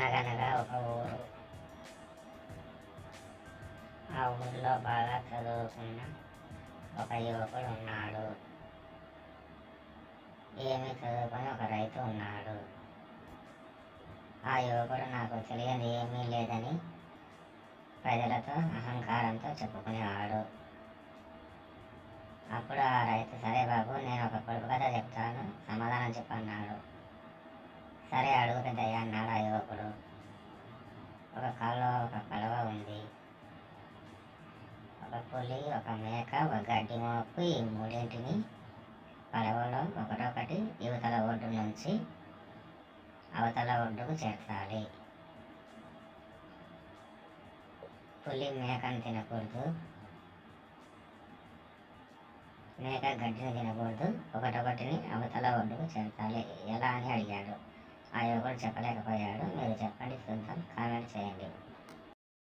అనగనగా ఒక ఊరు. ఆ ఊరిలో బాగా చదువుకున్న ఒక యువకుడు ఉన్నాడు. ఏమీ చదువుకొని ఒక రైతు ఉన్నాడు. ఆ యువకుడు నాకు తెలియని ఏమీ లేదని ప్రజలతో అహంకారంతో చెప్పుకునేవాడు. అప్పుడు ఆ రైతు, సరే బాబు, నేను ఒక పొడుపు కథ చెప్తాను, సమాధానం చెప్పన్నాడు. సరే అడుగు పెద్దయ్య అన్నాడు ఆ యువకుడు. ఒక కాలువ, ఒక పడవ ఉంది. ఒక పులి, ఒక మేక, ఒక గడ్డి మోపు, ఈ మూడింటిని పడవలో ఒకటొకటి యువతల ఒడ్డు నుంచి అవతల ఒడ్డుకు చేర్చాలి. పులి మేకను తినకూడదు, మేక గడ్డిని తినకూడదు, ఒకటొకటిని అవతల ఒడ్డుకు చేర్చాలి. ఎలా అని అడిగాడు. ఆ యువకుడు చెప్పలేకపోయాడు. మీరు చెప్పండి చూద్దాం, కామెంట్ చేయండి.